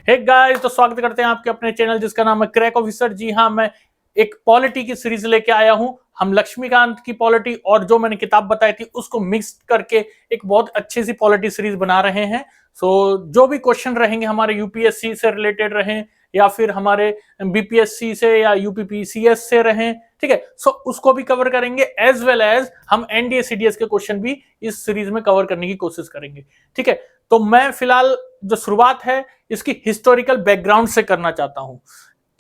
Hey guys, तो स्वागत करते हैं आपके अपने चैनल जिसका नाम है क्रैक ऑफिसर। जी हाँ, मैं एक पॉलिटी की सीरीज लेके आया हूं। हम लक्ष्मीकांत की पॉलिटी और जो मैंने किताब बताई थी उसको मिक्स करके एक बहुत अच्छी सी पॉलिटी सीरीज बना रहे हैं। जो भी क्वेश्चन रहेंगे हमारे यूपीएससी से रिलेटेड रहें या फिर हमारे बीपीएससी से या यूपीपीसीएस से रहें, ठीक है, उसको भी कवर करेंगे, एज वेल एज हम एनडीए सीडीएस के क्वेश्चन भी इस सीरीज में कवर करने की कोशिश करेंगे। ठीक है, तो मैं फिलहाल जो शुरुआत है इसकी हिस्टोरिकल बैकग्राउंड से करना चाहता हूं,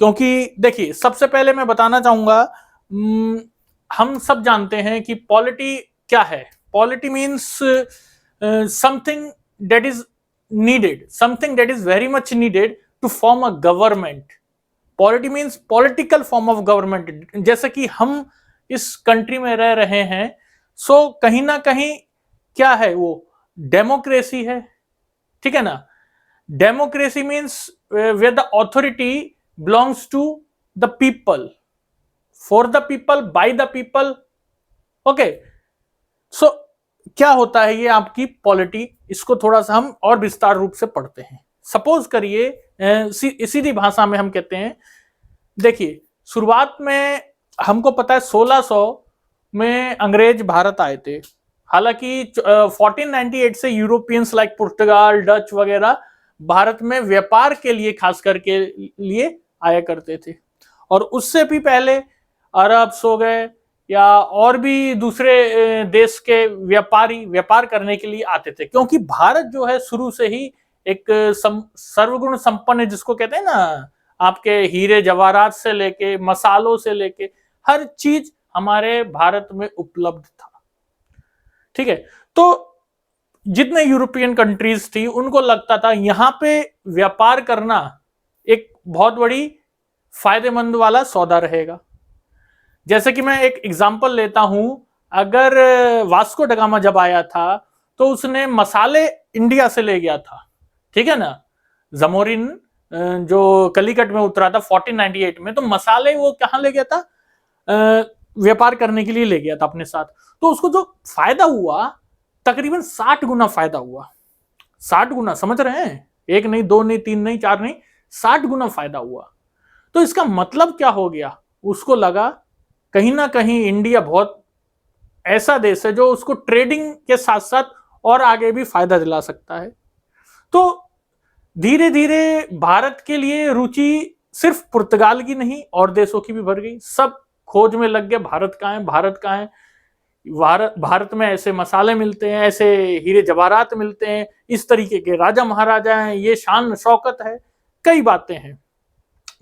क्योंकि देखिए सबसे पहले मैं बताना चाहूंगा, हम सब जानते हैं कि पॉलिटी क्या है। Polity means something that is needed, something that is very much needed to form a government. Polity means political form of government. जैसे कि हम इस कंट्री में रह रहे हैं, कहीं ना कहीं क्या है वो डेमोक्रेसी है, ठीक है ना। Democracy means where the authority belongs to the people, for the people, by the people. Okay, so क्या होता है ये आपकी पॉलिटी, इसको थोड़ा सा हम और विस्तार रूप से पढ़ते हैं। सपोज करिए, सीधी भाषा में हम कहते हैं, देखिए शुरुआत में हमको पता है 1600 में अंग्रेज भारत आए थे। हालांकि 1498 से यूरोपियंस लाइक पुर्तगाल, डच वगैरह भारत में व्यापार के लिए खास करके लिए आया करते थे, और उससे भी पहले अरब्स हो गए या और भी दूसरे देश के व्यापारी व्यापार करने के लिए आते थे, क्योंकि भारत जो है शुरू से ही एक सर्वगुण संपन्न, जिसको कहते हैं ना, आपके हीरे जवाहरात से लेके मसालों से लेके हर चीज हमारे भारत में उपलब्ध था। ठीक है, तो जितने यूरोपियन कंट्रीज थी उनको लगता था यहां पे व्यापार करना एक बहुत बड़ी फायदेमंद वाला सौदा रहेगा। जैसे कि मैं एक एग्जांपल लेता हूं, अगर वास्को ड गामा जब आया था तो उसने मसाले इंडिया से ले गया था, ठीक है ना। जमोरिन जो कलिकट में उतरा था 1498 में, तो मसाले वो कहां ले गया था, व्यापार करने के लिए ले गया था अपने साथ। तो उसको जो फायदा हुआ, तकरीबन 60 गुना फायदा हुआ। 60 गुना, समझ रहे हैं, एक नहीं, दो नहीं, तीन नहीं, चार नहीं, 60 गुना फायदा हुआ। तो इसका मतलब क्या हो गया, उसको लगा कहीं ना कहीं इंडिया बहुत ऐसा देश है जो उसको ट्रेडिंग के साथ साथ और आगे भी फायदा दिला सकता है। तो धीरे धीरे भारत के लिए रुचि सिर्फ पुर्तगाल की नहीं और देशों की भी बढ़ गई। सब खोज में लग गए, भारत कहाँ है, भारत कहाँ है, भारत में ऐसे मसाले मिलते हैं, ऐसे हीरे जवाहरात मिलते हैं, इस तरीके के राजा महाराजा हैं, ये शान शौकत है, कई बातें हैं।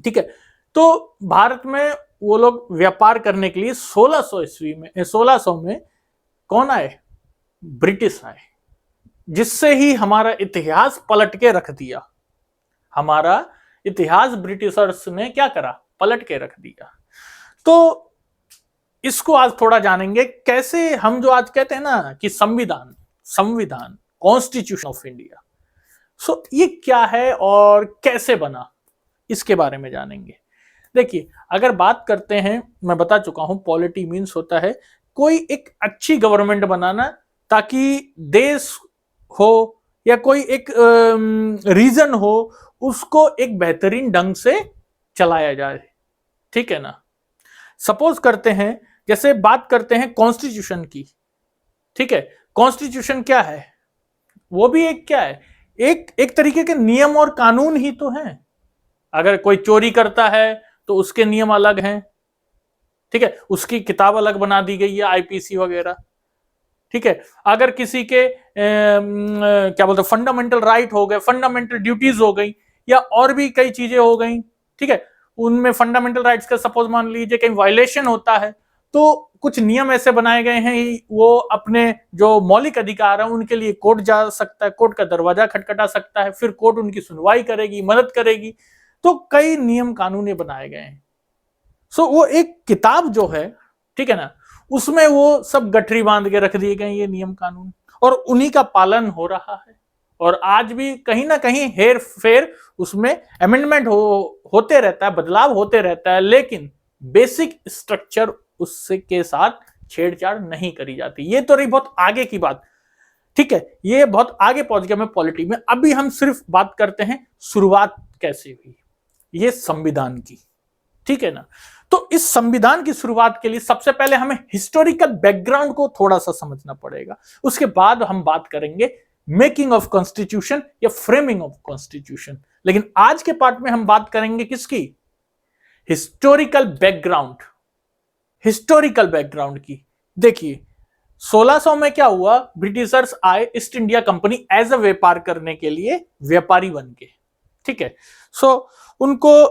ठीक है, तो भारत में वो लोग व्यापार करने के लिए 1600 ईस्वी में, 1600 में कौन आए, ब्रिटिश आए, जिससे ही हमारा इतिहास पलट के रख दिया। हमारा इतिहास ब्रिटिशर्स ने क्या करा, पलट के रख दिया। तो इसको आज थोड़ा जानेंगे, कैसे हम जो आज कहते हैं ना कि संविधान, संविधान कॉन्स्टिट्यूशन ऑफ इंडिया, ये क्या है और कैसे बना, इसके बारे में जानेंगे। देखिए, अगर बात करते हैं, मैं बता चुका हूं, पॉलिटी मीन्स होता है कोई एक अच्छी गवर्नमेंट बनाना, ताकि देश हो या कोई एक रीजन हो, उसको एक बेहतरीन ढंग से चलाया जाए। ठीक है ना। सपोज करते हैं, जैसे बात करते हैं कॉन्स्टिट्यूशन की, ठीक है, कॉन्स्टिट्यूशन क्या है, वो भी एक क्या है, एक तरीके के नियम और कानून ही तो हैं। अगर कोई चोरी करता है तो उसके नियम अलग हैं, ठीक है, उसकी किताब अलग बना दी गई है, आईपीसी वगैरह। ठीक है, अगर किसी के क्या बोलते हैं, फंडामेंटल राइट हो गए, फंडामेंटल ड्यूटीज हो गई, या और भी कई चीजें हो गई, ठीक है, उनमें फंडामेंटल राइट्स का सपोज मान लीजिए कहीं वायलेशन होता है, तो कुछ नियम ऐसे बनाए गए हैं, वो अपने जो मौलिक अधिकार है उनके लिए कोर्ट जा सकता है, कोर्ट का दरवाजा खटखटा सकता है, फिर कोर्ट उनकी सुनवाई करेगी, मदद करेगी। तो कई नियम कानून बनाए गए हैं। वो एक किताब जो है, ठीक है ना, उसमें वो सब गठरी बांध के रख दिए गए ये नियम कानून, और उन्हीं का पालन हो रहा है। और आज भी कहीं ना कहीं हेर फेर उसमें अमेंडमेंट होते रहता है, बदलाव होते रहता है, लेकिन बेसिक स्ट्रक्चर उससे के साथ छेड़छाड़ नहीं करी जाती। ये तो रही बहुत आगे की बात। ठीक है, ये बहुत आगे पहुंच गया मैं पॉलिटी में। अभी हम सिर्फ बात करते हैं शुरुआत कैसे हुई, ये संविधान की, ठीक है ना। तो इस संविधान की शुरुआत के लिए सबसे पहले हमें हिस्टोरिकल बैकग्राउंड को थोड़ा सा समझना पड़ेगा, उसके बाद हम बात करेंगे मेकिंग ऑफ कॉन्स्टिट्यूशन या फ्रेमिंग ऑफ कॉन्स्टिट्यूशन। लेकिन आज के पार्ट में हम बात करेंगे किसकी, हिस्टोरिकल बैकग्राउंड, हिस्टोरिकल बैकग्राउंड की। देखिए 1600 में क्या हुआ, ब्रिटिशर्स आए East India Company as a व्यापार करने के लिए, व्यापारी बन के, ठीक है। सो उनको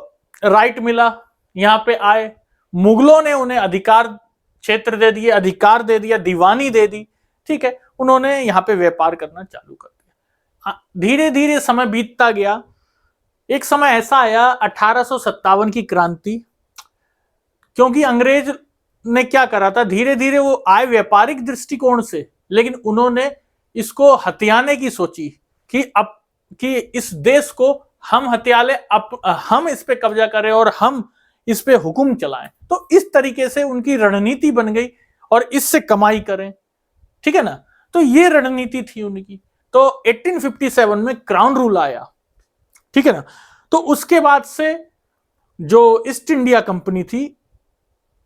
राइट मिला, यहां पे आए, मुगलों ने उन्हें अधिकार क्षेत्र दे दिए, अधिकार दे दिया, दीवानी दे दी, ठीक है। उन्होंने यहां पे व्यापार करना चालू कर दिया। धीरे धीरे समय बीतता गया, एक समय ऐसा आया 1857 की क्रांति, क्योंकि अंग्रेज ने क्या करा था, धीरे धीरे वो आए व्यापारिक दृष्टिकोण से, लेकिन उन्होंने इसको हथियाने की सोची कि अब कि इस देश को हम हथिया ले, हम इस पे कब्जा करें और हम इस पे हुक्म चलाएं। तो इस तरीके से उनकी रणनीति बन गई और इससे कमाई करें, ठीक है ना। तो ये रणनीति थी उनकी। तो 1857 में क्राउन रूल आया, ठीक है ना। तो उसके बाद से जो ईस्ट इंडिया कंपनी थी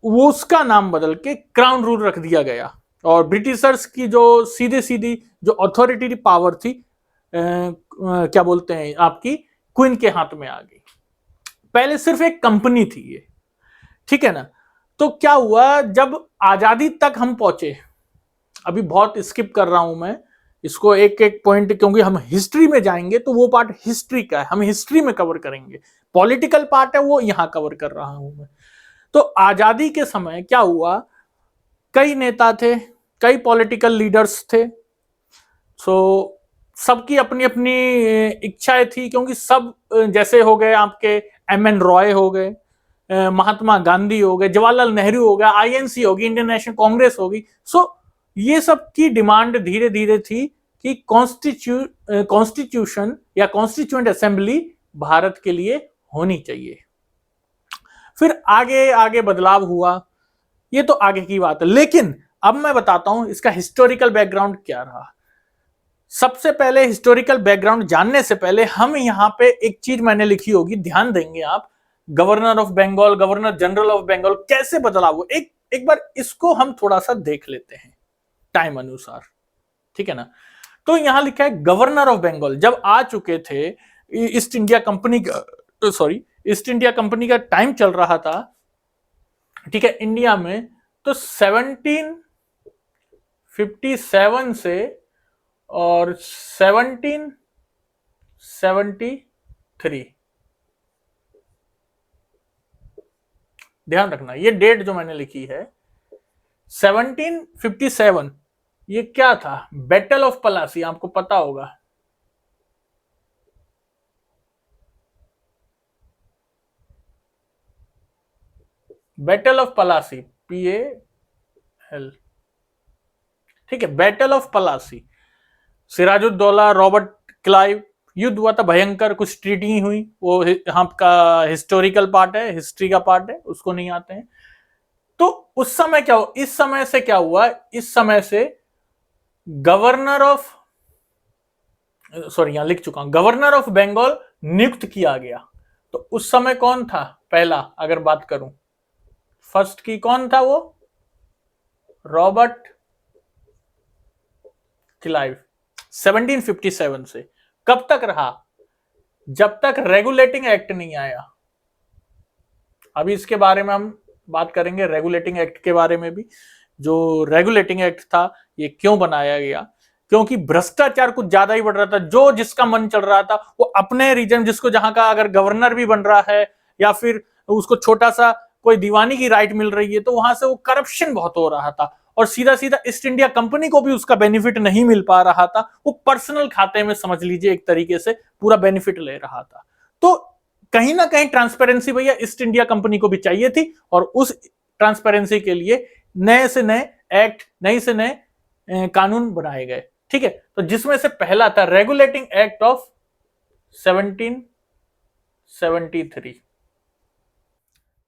वो उसका नाम बदल के क्राउन रूल रख दिया गया, और ब्रिटिशर्स की जो सीधे सीधी जो अथॉरिटी पावर थी क्या बोलते हैं आपकी, क्वीन के हाथ में आ गई। पहले सिर्फ एक कंपनी थी ये, ठीक है ना। तो क्या हुआ, जब आजादी तक हम पहुंचे, अभी बहुत स्किप कर रहा हूं मैं इसको, एक एक पॉइंट, क्योंकि हम हिस्ट्री में जाएंगे तो वो पार्ट हिस्ट्री का है, हम हिस्ट्री में कवर करेंगे, पॉलिटिकल पार्ट है वो यहां कवर कर रहा हूं मैं। तो आजादी के समय क्या हुआ, कई नेता थे, कई पॉलिटिकल लीडर्स थे, सो सबकी अपनी अपनी इच्छाएं थी, क्योंकि सब जैसे हो गए आपके एम.एन. रॉय हो गए, महात्मा गांधी हो गए, जवाहरलाल नेहरू हो गया, आईएनसी होगी, इंडियन नेशनल कांग्रेस होगी। सो ये सब की डिमांड धीरे धीरे थी कि कॉन्स्टिट्यूशन या कॉन्स्टिट्यूएंट असेंबली भारत के लिए होनी चाहिए। फिर आगे आगे बदलाव हुआ, ये तो आगे की बात है, लेकिन अब मैं बताता हूं इसका हिस्टोरिकल बैकग्राउंड क्या रहा। सबसे पहले हिस्टोरिकल बैकग्राउंड जानने से पहले हम यहां पे एक चीज मैंने लिखी होगी, ध्यान देंगे आप, governor of Bengal, governor general of Bengal कैसे बदलाव हुआ, एक बार इसको हम थोड़ा सा देख लेते हैं टाइम अनुसार, ठीक है ना। तो यहां लिखा है गवर्नर ऑफ बंगाल जब आ चुके थे, ईस्ट इंडिया कंपनी का, सॉरी ईस्ट इंडिया कंपनी का टाइम चल रहा था, ठीक है, इंडिया में। तो 1757 से और 1773, ध्यान रखना ये डेट जो मैंने लिखी है 1757, ये क्या था, बैटल ऑफ पलासी, आपको पता होगा। बैटल ऑफ पलासी, PAL, ठीक है, battle of Plassey, Sirajuddaulah, Robert Clive, युद्ध हुआ था भयंकर, कुछ ट्रीटी हुई, वो आपका हिस्टोरिकल पार्ट है, हिस्ट्री का पार्ट है, उसको नहीं आते हैं। तो उस समय क्या हुआ, इस समय से क्या हुआ, इस समय से गवर्नर ऑफ, सॉरी यहां लिख चुका हूं, गवर्नर ऑफ बंगाल नियुक्त किया गया। तो उस समय कौन था पहला, अगर बात करूं फर्स्ट की, कौन था वो, रॉबर्ट क्लाइव। 1757 से कब तक रहा, जब तक रेगुलेटिंग एक्ट नहीं आया। अभी इसके बारे में हम बात करेंगे, रेगुलेटिंग एक्ट के बारे में भी। जो रेगुलेटिंग एक्ट था ये क्यों बनाया गया, क्योंकि भ्रष्टाचार कुछ ज्यादा ही बढ़ रहा था, जो जिसका मन चल रहा था वो अपने रीजन, जिसको जहां का अगर गवर्नर भी बन रहा है या फिर उसको छोटा सा कोई दीवानी की राइट मिल रही है, तो वहां से वो करप्शन बहुत हो रहा था, और सीधा सीधा ईस्ट इंडिया कंपनी को भी उसका बेनिफिट नहीं मिल पा रहा था, वो पर्सनल खाते में समझ लीजिए एक तरीके से पूरा बेनिफिट ले रहा था। तो कहीं ना कहीं ट्रांसपेरेंसी भैया ईस्ट इंडिया कंपनी को भी चाहिए थी, और उस ट्रांसपेरेंसी के लिए नए से नए एक्ट, नए से नए कानून बनाए गए, ठीक है। तो जिसमें से पहला था रेगुलेटिंग एक्ट ऑफ 1773।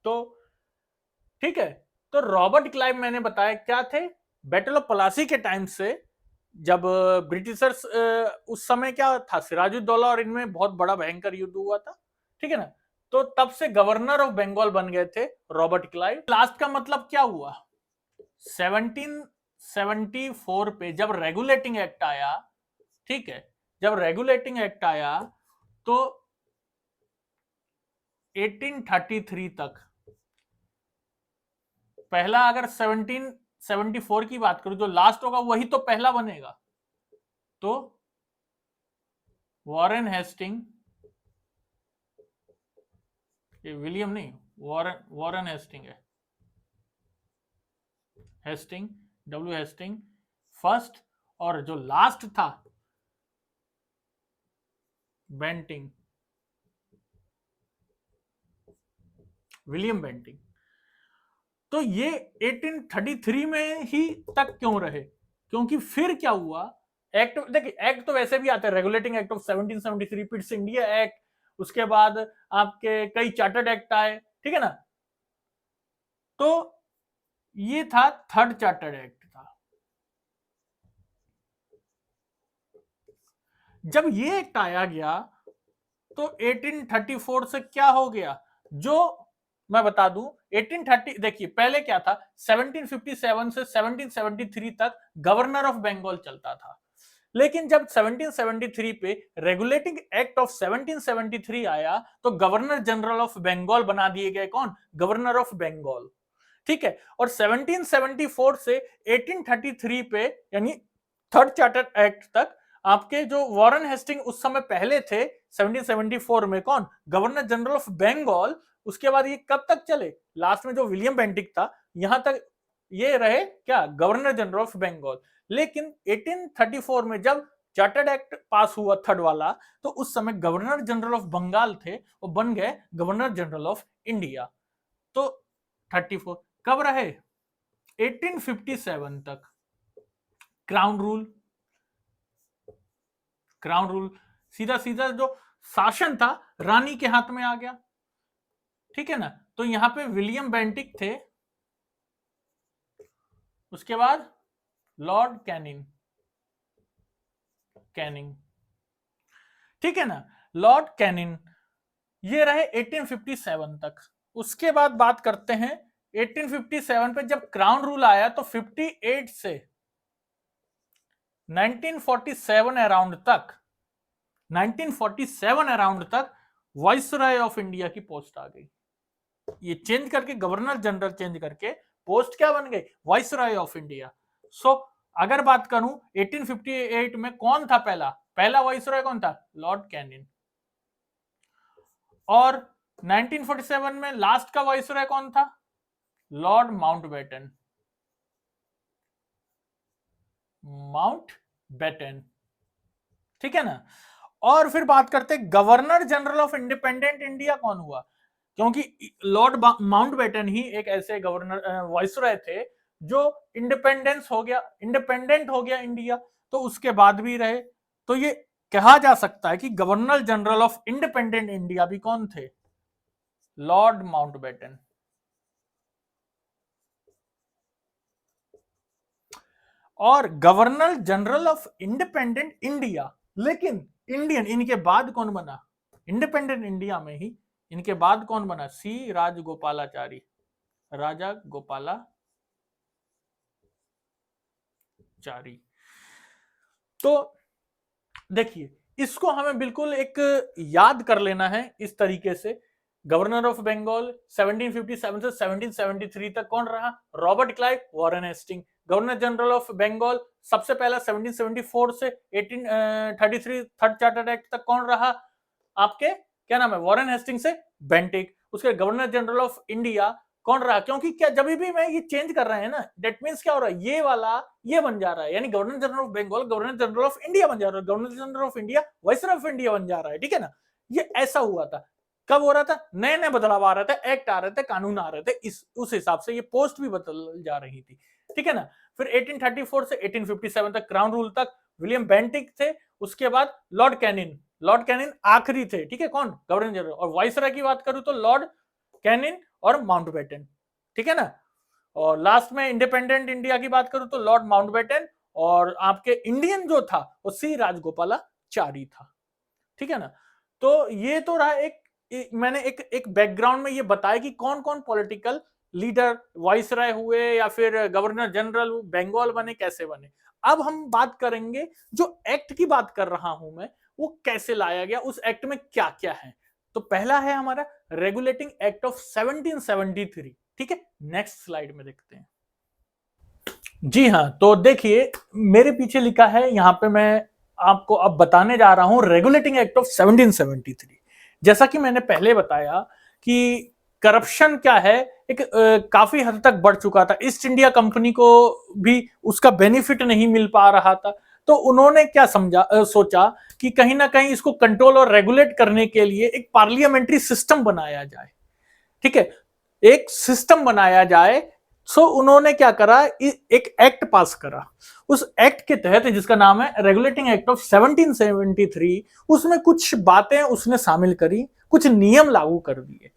तो ठीक है, तो रॉबर्ट क्लाइव मैंने बताया क्या थे, बैटल ऑफ पलासी के टाइम से जब ब्रिटिशर्स उस समय क्या था, सिराजुद्दौला और इनमें बहुत बड़ा भयंकर युद्ध हुआ था, ठीक है ना, तो तब से गवर्नर ऑफ बंगाल बन गए थे रॉबर्ट क्लाइव। लास्ट का मतलब क्या हुआ, 1774 पे जब रेगुलेटिंग एक्ट आया, ठीक है, जब रेगुलेटिंग एक्ट आया तो 1833 तक, पहला अगर 1774 की बात करूं, जो लास्ट होगा वही तो पहला बनेगा, तो वॉरेन हेस्टिंग, ये विलियम नहीं, वॉरेन हेस्टिंग है, हेस्टिंग, डब्ल्यू हेस्टिंग फर्स्ट, और जो लास्ट था बेंटिंग, विलियम बेंटिंग। तो ये 1833 में ही तक क्यों रहे, क्योंकि फिर क्या हुआ, एक्ट, देखिए एक्ट तो वैसे भी आते हैं, regulating act of 1773, Pitt's India act, उसके बाद आपके कई चार्टर्ड एक्ट आए, ठीक है ना, तो ये था थर्ड चार्टर्ड एक्ट था। जब ये एक्ट आया गया तो 1834 से क्या हो गया, जो मैं बता दूं, 1830, देखिए पहले क्या था, 1757 से 1773 तक गवर्नर ऑफ बंगाल चलता था, लेकिन जब 1773 पे रेगुलेटिंग एक्ट ऑफ 1773 आया तो गवर्नर जनरल ऑफ बंगाल बना दिए गए, कौन, गवर्नर ऑफ बंगाल, ठीक है, और 1774 से 1833 पे यानी थर्ड चार्टर एक्ट तक आपके जो वॉरेन हेस्टिंग उस समय पहले थे 1774 में, कौन, गवर्नर जनरल ऑफ बंगाल, उसके बाद ये कब तक चले, लास्ट में जो विलियम बेंटिक था यहां तक ये रहे क्या, गवर्नर जनरल ऑफ बंगाल। लेकिन 1834 में जब चार्टर्ड एक्ट पास हुआ थर्ड वाला, तो उस समय गवर्नर जनरल ऑफ बंगाल थे वो बन गए गवर्नर जनरल ऑफ इंडिया। तो 34 कब रहे, 1857 तक क्राउन रूल, क्राउन रूल, सीधा सीधा जो शासन था रानी के हाथ में आ गया, ठीक है ना, तो यहां पे विलियम बेंटिक थे, उसके बाद लॉर्ड कैनिंग, कैनिंग, ठीक है ना, लॉर्ड कैनिंग, ये रहे 1857 तक। उसके बाद बात करते हैं 1857 पे जब क्राउन रूल आया तो 58 से 1947 अराउंड तक, 1947 अराउंड तक वाइसरॉय ऑफ इंडिया की पोस्ट आ गई, ये चेंज करके गवर्नर जनरल चेंज करके पोस्ट क्या बन गई, वाइसरॉय ऑफ इंडिया। सो अगर बात करूं 1858 में कौन था पहला, पहला वाइसरॉय कौन था, लॉर्ड कैनिंग, और 1947 में लास्ट का वाइसरॉय कौन था, लॉर्ड माउंटबेटन, माउंटबेटन, ठीक है ना। और फिर बात करते हैं governor general of independent India कौन हुआ, क्योंकि लॉर्ड माउंटबेटन ही एक ऐसे गवर्नर वाइसरॉय थे जो इंडिपेंडेंस हो गया, इंडिपेंडेंट हो गया इंडिया, तो उसके बाद भी रहे, तो ये कहा जा सकता है कि governor general of independent India भी कौन थे, लॉर्ड माउंटबेटन। और governor general of independent India, लेकिन इंडियन इनके बाद कौन बना, इंडिपेंडेंट इंडिया में ही इनके बाद कौन बना, सी राजगोपालाचारी, राजा गोपालाचारी। तो देखिए इसको हमें बिल्कुल एक याद कर लेना है इस तरीके से, गवर्नर ऑफ बंगाल 1757 से 1773 तक कौन रहा, Robert Clive, Warren Hastings. Governor general of Bengal सबसे पहला 1774 से 1833 थर्ड चार्टर्ड एक्ट तक कौन रहा, आपके क्या नाम है, वॉरेन हेस्टिंग से बेंटिक। उसके गवर्नर जनरल ऑफ इंडिया कौन रहा, क्योंकि क्या जब भी मैं ये चेंज कर रहे हैं ना, डेट मींस क्या हो रहा है, ये वाला ये बन जा रहा है, यानी governor general of Bengal governor general of India बन जा रहा है, governor general of India viceroy of India बन जा रहा है, ठीक है ना। ये ऐसा हुआ था, कब हो रहा था, नए नए बदलाव आ रहे थे, एक्ट आ रहे थे, कानून आ रहे थे, इस उस हिसाब से ये पोस्ट भी बदल जा रही थी, ठीक है ना। फिर 1834 से 1857 तक क्राउन रूल तक विलियम बेंटिक थे, उसके बाद लॉर्ड कैनिन, लॉर्ड कैनिन आखिरी थे, ठीक है, कौन, गवर्नर जनरल। और वाइसरॉय की बात करूं तो लॉर्ड कैनिन और माउंटबेटन, ठीक है ना। और लास्ट में इंडिपेंडेंट इंडिया की बात करूं तो लॉर्ड माउंटबेटन और आपके इंडियन जो था वो सी राजगोपालाचारी था। ठीक है ना। तो ये तो रहा मैंने एक बैकग्राउंड में ये बताया कि कौन कौन पॉलिटिकल लीडर वाइसराय हुए या फिर गवर्नर जनरल बंगाल बने, कैसे बने। अब हम बात करेंगे जो एक्ट की बात कर रहा हूं मैं, वो कैसे लाया गया, उस एक्ट में क्या क्या है। तो पहला है हमारा रेगुलेटिंग एक्ट ऑफ 1773। ठीक है, नेक्स्ट स्लाइड में देखते हैं। जी हाँ, तो देखिए मेरे पीछे लिखा है, यहां पे मैं आपको अब बताने जा रहा हूं रेगुलेटिंग एक्ट ऑफ 1773। जैसा कि मैंने पहले बताया कि करप्शन क्या है, एक काफी हद तक बढ़ चुका था, ईस्ट इंडिया कंपनी को भी उसका बेनिफिट नहीं मिल पा रहा था। तो उन्होंने क्या सोचा कि कहीं ना कहीं इसको कंट्रोल और रेगुलेट करने के लिए एक पार्लियामेंट्री सिस्टम बनाया जाए। ठीक है, एक सिस्टम बनाया जाए। सो उन्होंने क्या करा, एक एक्ट पास करा। उस एक्ट के तहत, जिसका नाम है रेगुलेटिंग एक्ट ऑफ 1773, उसमें कुछ बातें उसने शामिल करी, कुछ नियम लागू कर दिए।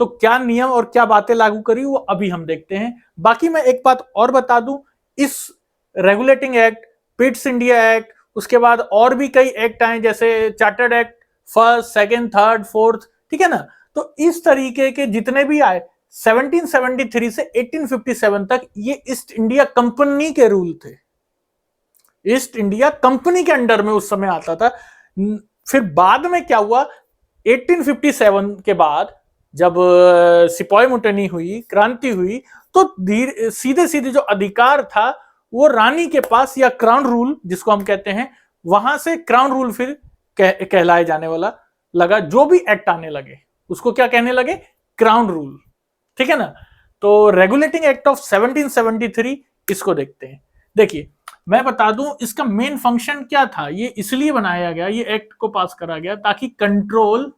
तो क्या नियम और क्या बातें लागू करी वो अभी हम देखते हैं। बाकी मैं एक बात और बता दूं, इस regulating act, Pitt's India act, उसके बाद और भी कई एक्ट आए जैसे chartered act first, second, third, fourth. ठीक है ना। तो इस तरीके के जितने भी आए 1773 से 1857 तक, ये ईस्ट इंडिया कंपनी के रूल थे। ईस्ट इंडिया कंपनी के अंडर में उस समय आता था। फिर बाद में क्या हुआ, 1857 के बाद जब सिपाही मुटनी हुई, क्रांति हुई, तो सीधे सीधे जो अधिकार था वो रानी के पास, या क्राउन रूल जिसको हम कहते हैं, वहां से क्राउन रूल फिर कहलाए जाने वाला लगा। जो भी एक्ट आने लगे उसको क्या कहने लगे, क्राउन रूल। ठीक है ना। तो रेगुलेटिंग एक्ट ऑफ 1773 इसको देखते हैं। देखिए मैं बता दूं इसका मेन फंक्शन क्या था। ये इसलिए बनाया गया, ये एक्ट को पास करा गया ताकि कंट्रोल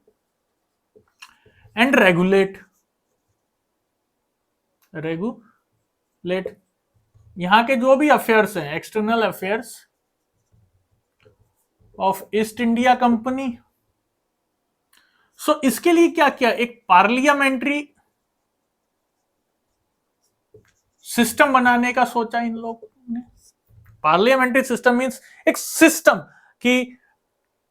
एंड रेगुलेट यहां के जो भी अफेयर्स हैं, external affairs of East India Company. So इसके लिए क्या किया, एक पार्लियामेंट्री सिस्टम बनाने का सोचा इन लोगों ने। पार्लियामेंट्री सिस्टम मींस एक सिस्टम कि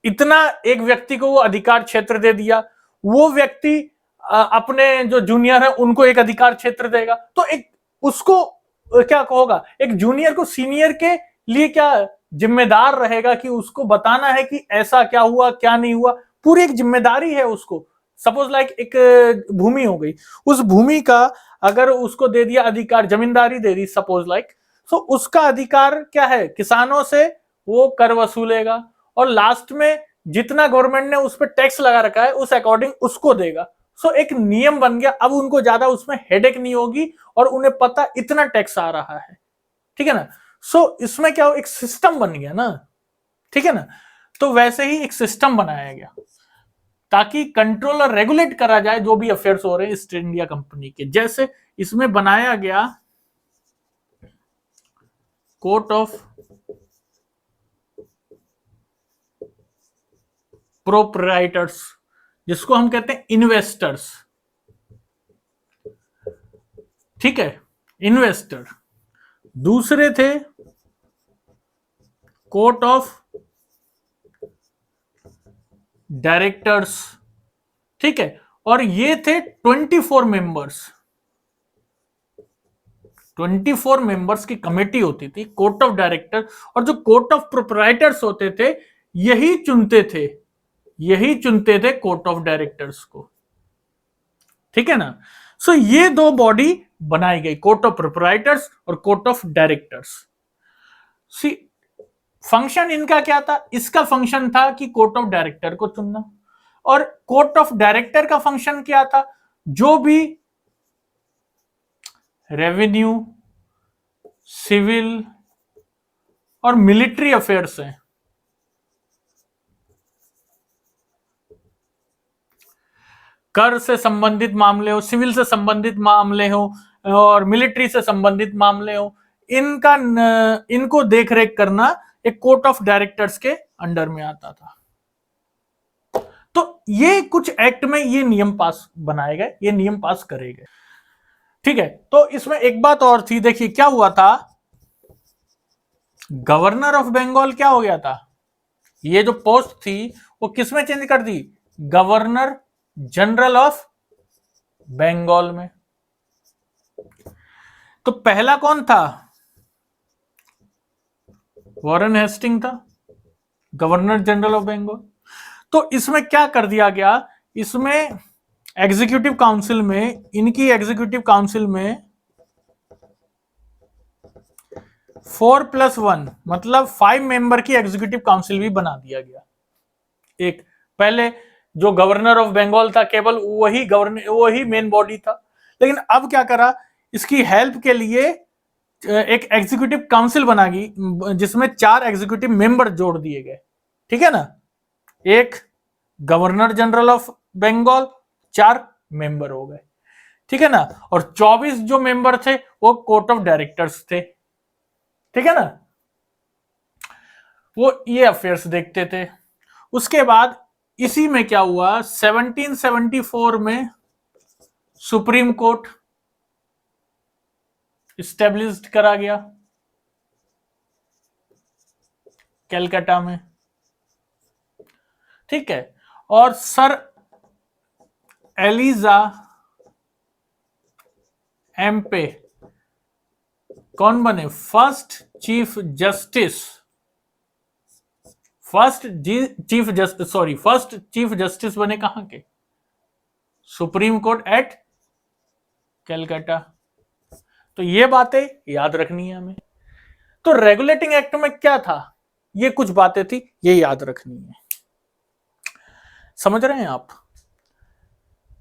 इतना एक व्यक्ति को वो अधिकार क्षेत्र दे दिया, वो व्यक्ति अपने जो जूनियर है उनको एक अधिकार क्षेत्र देगा। तो एक उसको क्या होगा, एक जूनियर को सीनियर के लिए क्या जिम्मेदार रहेगा कि उसको बताना है कि ऐसा क्या हुआ क्या नहीं हुआ, पूरी एक जिम्मेदारी है उसको। सपोज लाइक एक भूमि हो गई, उस भूमि का अगर उसको दे दिया अधिकार, जमींदारी दे दी सपोज लाइक, तो उसका अधिकार क्या है, किसानों से वो कर वसूलेगा और लास्ट में जितना गवर्नमेंट ने उस पर टैक्स लगा रखा है उस अकॉर्डिंग उसको देगा। सो एक नियम बन गया, अब उनको ज्यादा उसमें हेडेक नहीं होगी और उन्हें पता इतना टैक्स आ रहा है। ठीक है ना। सो इसमें क्या हो, एक सिस्टम बन गया ना। ठीक है ना। तो वैसे ही एक सिस्टम बनाया गया ताकि कंट्रोल और रेगुलेट करा जाए जो भी अफेयर्स हो रहे हैं ईस्ट इंडिया कंपनी के। जैसे इसमें बनाया गया कोर्ट ऑफ प्रोप्राइटर्स, जिसको हम कहते हैं इन्वेस्टर्स। ठीक है, इन्वेस्टर। दूसरे थे कोर्ट ऑफ डायरेक्टर्स। ठीक है, और ये थे 24 मेंबर्स। 24 मेंबर्स की कमेटी होती थी कोर्ट ऑफ डायरेक्टर, और जो कोर्ट ऑफ प्रोप्राइटर्स होते थे यही चुनते थे कोर्ट ऑफ डायरेक्टर्स को। ठीक है ना। सो ये दो बॉडी बनाई गई, कोर्ट ऑफ प्रोप्राइटर्स और court of directors. See function इनका क्या था, इसका फंक्शन था कि कोर्ट ऑफ डायरेक्टर को चुनना, और कोर्ट ऑफ डायरेक्टर का फंक्शन क्या था, जो भी रेवेन्यू, सिविल और मिलिट्री अफेयर्स हैं, कर से संबंधित मामले हो, सिविल से संबंधित मामले हो और मिलिट्री से संबंधित मामले हो, इनको देखरेख करना एक कोर्ट ऑफ डायरेक्टर्स के अंडर में आता था। तो ये कुछ एक्ट में ये नियम पास बनाए गए, ये नियम पास करे गए। ठीक है, तो इसमें एक बात और थी, देखिए क्या हुआ था, गवर्नर ऑफ बंगाल क्या हो गया था, ये जो पोस्ट थी वो किसमें चेंज कर दी, गवर्नर जनरल ऑफ बंगाल में। तो पहला कौन था, वॉरेन हेस्टिंग था, गवर्नर जनरल ऑफ बंगाल। तो इसमें क्या कर दिया गया, इसमें एग्जीक्यूटिव काउंसिल में, इनकी एग्जीक्यूटिव काउंसिल में 4+1 मतलब 5 मेंबर की एग्जीक्यूटिव काउंसिल भी बना दिया गया। एक पहले जो गवर्नर ऑफ बंगाल था केवल वही मेन बॉडी था, लेकिन अब क्या करा, इसकी हेल्प के लिए एक एग्जीक्यूटिव काउंसिल बना गई जिसमें 4 एग्जीक्यूटिव मेंबर जोड़ दिए गए, ठीक है ना। एक governor general of Bengal, 4 member हो गए, ठीक है ना। और 24 जो मेंबर थे वो कोर्ट ऑफ डायरेक्टर्स थे, ठीक है ना, वो ये अफेयर्स देखते थे। उसके बाद इसी में क्या हुआ, 1774 में सुप्रीम कोर्ट इस्टेब्लिश्ड करा गया कलकत्ता में, ठीक है। और सर एलिजा एम्पे कौन बने, first chief justice, first chief justice बने कहां के, सुप्रीम कोर्ट एट कलकत्ता। तो ये बातें याद रखनी है हमें। तो रेगुलेटिंग एक्ट में क्या था, ये कुछ बातें थी, ये याद रखनी है, समझ रहे हैं आप।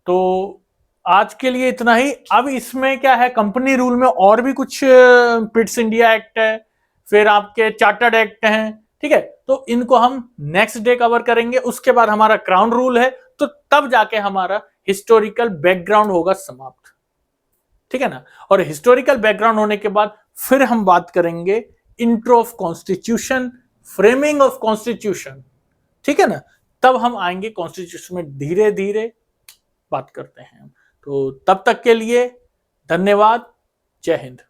तो आज के लिए इतना ही। अब इसमें क्या है, कंपनी रूल में और भी कुछ पिट्स इंडिया एक्ट है, फिर आपके चार्टर्ड एक्ट हैं, ठीक है। तो इनको हम नेक्स्ट डे कवर करेंगे। उसके बाद हमारा क्राउन रूल है, तो तब जाके हमारा हिस्टोरिकल बैकग्राउंड होगा समाप्त, ठीक है ना। और हिस्टोरिकल बैकग्राउंड होने के बाद फिर हम बात करेंगे intro of constitution, framing of constitution, ठीक है ना। तब हम आएंगे कॉन्स्टिट्यूशन में, धीरे धीरे बात करते हैं। तो तब तक के लिए धन्यवाद, जय हिंद।